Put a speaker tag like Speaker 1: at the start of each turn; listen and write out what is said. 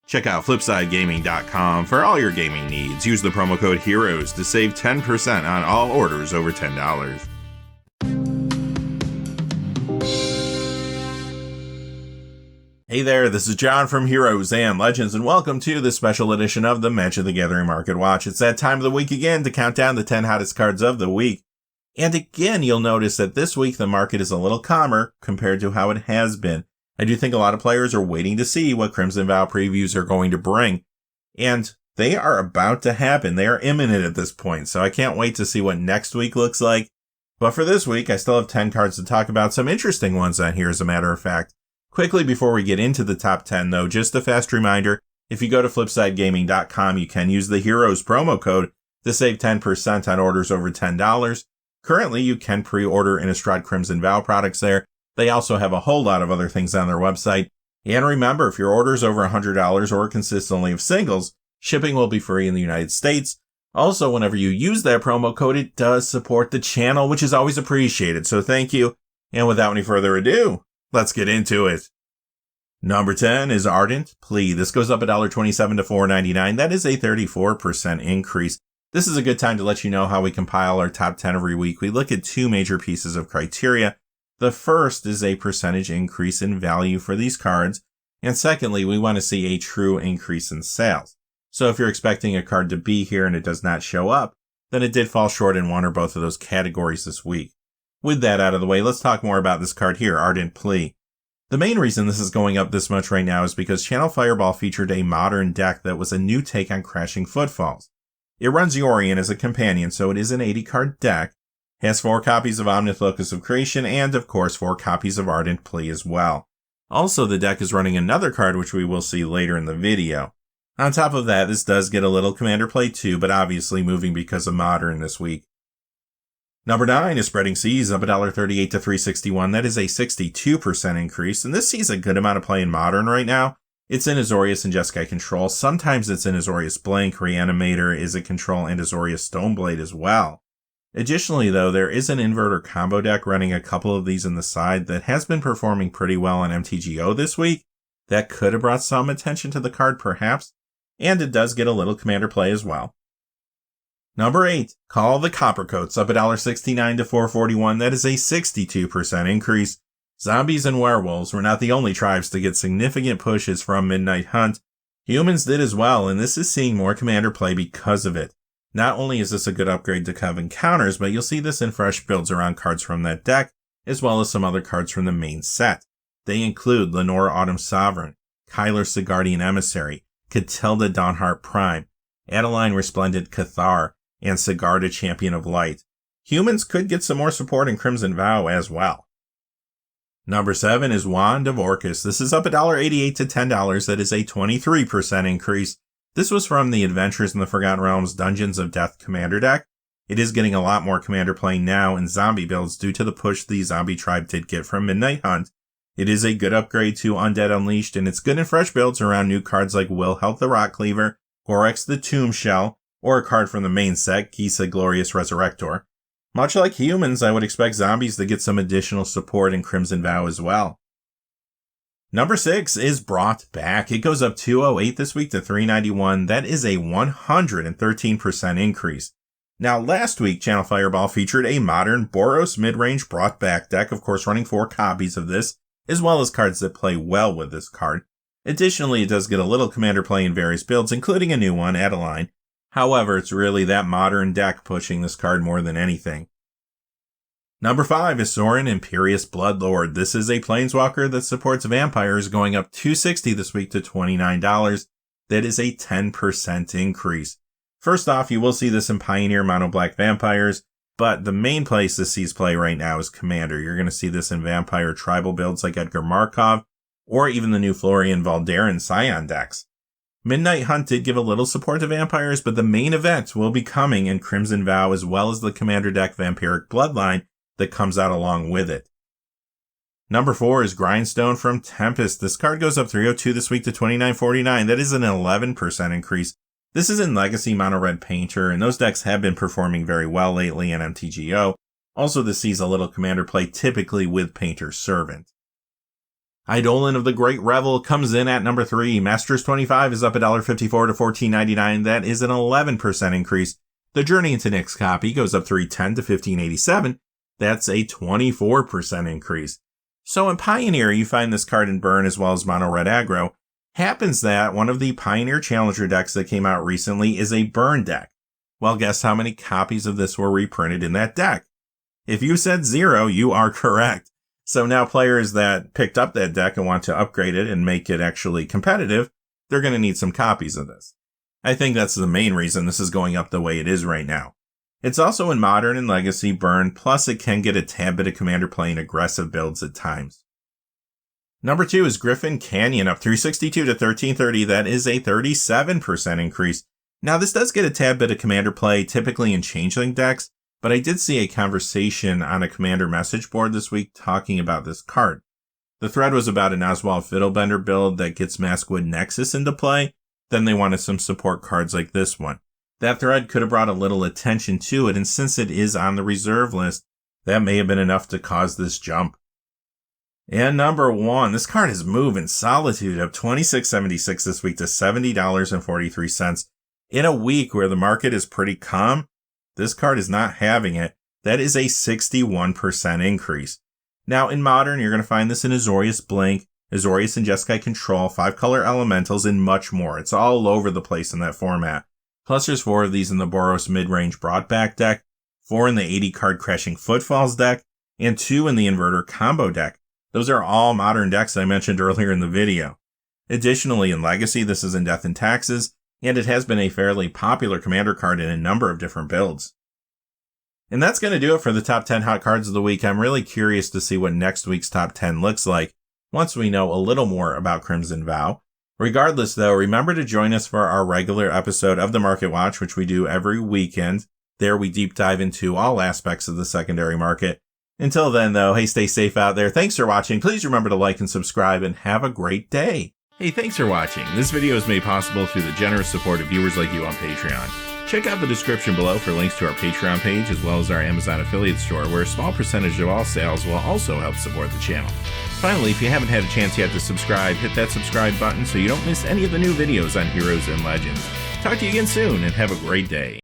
Speaker 1: Check out FlipsideGaming.com for all your gaming needs. Use the promo code HEROES to save 10% on all orders over $10. Hey there, this is John from Heroes and Legends, and welcome to this special edition of the Magic the Gathering Market Watch. It's that time of the week again to count down the 10 hottest cards of the week. And again, you'll notice that this week the market is a little calmer compared to how it has been. I do think a lot of players are waiting to see what Crimson Vow previews are going to bring. And they are about to happen. They are imminent at this point, so I can't wait to see what next week looks like. But for this week, I still have 10 cards to talk about, some interesting ones on here as a matter of fact. Quickly before we get into the top 10 though, just a fast reminder, if you go to FlipsideGaming.com, you can use the Heroes promo code to save 10% on orders over $10. Currently, you can pre-order Innistrad Crimson Vow products there. They also have a whole lot of other things on their website. And remember, if your order is over $100 or consists only of singles, shipping will be free in the United States. Also, whenever you use that promo code, it does support the channel, which is always appreciated. So thank you. And without any further ado, let's get into it. Number 10 is Ardent Plea. This goes up $1.27 to $4.99. That is a 34% increase. This is a good time to let you know how we compile our top 10 every week. We look at two major pieces of criteria. The first is a percentage increase in value for these cards. And secondly, we want to see a true increase in sales. So if you're expecting a card to be here and it does not show up, then it did fall short in one or both of those categories this week. With that out of the way, let's talk more about this card here, Ardent Plea. The main reason this is going up this much right now is because Channel Fireball featured a modern deck that was a new take on Crashing Footfalls. It runs Yorion as a companion, so it is an 80-card deck, has 4 copies of Omnith Locus of Creation, and of course 4 copies of Ardent Plea as well. Also, the deck is running another card which we will see later in the video. On top of that, this does get a little Commander play too, but obviously moving because of Modern this week. Number 9 is Spreading Seas, up $1.38 to $3.61. That is a 62% increase, and this sees a good amount of play in Modern right now. It's in Azorius and Jeskai Control. Sometimes it's in Azorius Blank, Reanimator is a Control, and Azorius Stoneblade as well. Additionally, though, there is an inverter combo deck running a couple of these in the side that has been performing pretty well on MTGO this week. That could have brought some attention to the card, perhaps, and it does get a little Commander play as well. Number 8, Call the Coppercoats, up $1.69 to $4.41. That is a 62% increase. Zombies and werewolves were not the only tribes to get significant pushes from Midnight Hunt. Humans did as well, and this is seeing more Commander play because of it. Not only is this a good upgrade to Coven counters, but you'll see this in fresh builds around cards from that deck, as well as some other cards from the main set. They include Lenore Autumn Sovereign, Kyler Sigardian Emissary, Catilda Dawnheart Prime, Adeline Resplendent Cathar, and Sigarda Champion of Light. Humans could get some more support in Crimson Vow as well. Number 7 is Wand of Orcus. This is up $1.88 to $10. That is a 23% increase. This was from the Adventures in the Forgotten Realms Dungeons of Death Commander deck. It is getting a lot more Commander play now in zombie builds due to the push the zombie tribe did get from Midnight Hunt. It is a good upgrade to Undead Unleashed, and it's good in fresh builds around new cards like Wilhelm the Rock Cleaver, Gorex the Tomb Shell, or a card from the main set, Gisa Glorious Resurrector. Much like humans, I would expect zombies to get some additional support in Crimson Vow as well. Number 6 is Brought Back. It goes up $2.08 this week to $3.91. That is a 113% increase. Now, last week, Channel Fireball featured a modern Boros mid-range Brought Back deck, of course running 4 copies of this, as well as cards that play well with this card. Additionally, it does get a little Commander play in various builds, including a new one, Adeline. However, it's really that modern deck pushing this card more than anything. Number 5 is Sorin Imperious Bloodlord. This is a Planeswalker that supports vampires, going up $2.60 this week to $29. That is a 10% increase. First off, you will see this in Pioneer Mono Black Vampires, but the main place this sees play right now is Commander. You're going to see this in Vampire tribal builds like Edgar Markov, or even the new Florian Valderin Scion decks. Midnight Hunt did give a little support to vampires, but the main event will be coming in Crimson Vow, as well as the Commander deck Vampiric Bloodline that comes out along with it. Number 4 is Grindstone from Tempest. This card goes up $3.02 this week to $29.49. That is an 11% increase. This is in Legacy Mono Red Painter, and those decks have been performing very well lately in MTGO. Also, this sees a little Commander play typically with Painter's Servant. Eidolon of the Great Revel comes in at number 3. Masters 25 is up $1.54 to $14.99. That is an 11% increase. The Journey into Nick's copy goes up $3.10 to $15.87. That's a 24% increase. So in Pioneer, you find this card in Burn as well as Mono Red Aggro. Happens that one of the Pioneer Challenger decks that came out recently is a Burn deck. Well, guess how many copies of this were reprinted in that deck? If you said 0, you are correct. So now players that picked up that deck and want to upgrade it and make it actually competitive, they're going to need some copies of this. I think that's the main reason this is going up the way it is right now. It's also in Modern and Legacy Burn, plus it can get a tad bit of Commander play in aggressive builds at times. Number 2 is Griffin Canyon, up $3.62 to $13.30. That is a 37% increase. Now this does get a tad bit of Commander play, typically in Changeling decks, but I did see a conversation on a Commander message board this week talking about this card. The thread was about an Oswald Fiddlebender build that gets Maskwood Nexus into play. Then they wanted some support cards like this one. That thread could have brought a little attention to it, and since it is on the reserve list, that may have been enough to cause this jump. And number 1, this card is moving Solitude up $26.76 this week to $70.43. In a week where the market is pretty calm, this card is not having it. That is a 61% increase. Now in Modern, you're going to find this in Azorius Blink, Azorius and Jeskai Control, 5-color elementals, and much more. It's all over the place in that format. Plus there's 4 of these in the Boros mid-range Broadback deck, 4 in the 80-card Crashing Footfalls deck, and 2 in the Inverter Combo deck. Those are all Modern decks I mentioned earlier in the video. Additionally, in Legacy, this is in Death and Taxes, and it has been a fairly popular Commander card in a number of different builds. And that's going to do it for the top 10 hot cards of the week. I'm really curious to see what next week's top 10 looks like once we know a little more about Crimson Vow. Regardless, though, remember to join us for our regular episode of the Market Watch, which we do every weekend. There we deep dive into all aspects of the secondary market. Until then, though, hey, stay safe out there. Thanks for watching. Please remember to like and subscribe, and have a great day. Hey, thanks for watching. This video is made possible through the generous support of viewers like you on Patreon. Check out the description below for links to our Patreon page as well as our Amazon affiliate store, where a small percentage of all sales will also help support the channel. Finally, if you haven't had a chance yet to subscribe, hit that subscribe button so you don't miss any of the new videos on Heroes and Legends. Talk to you again soon, and have a great day.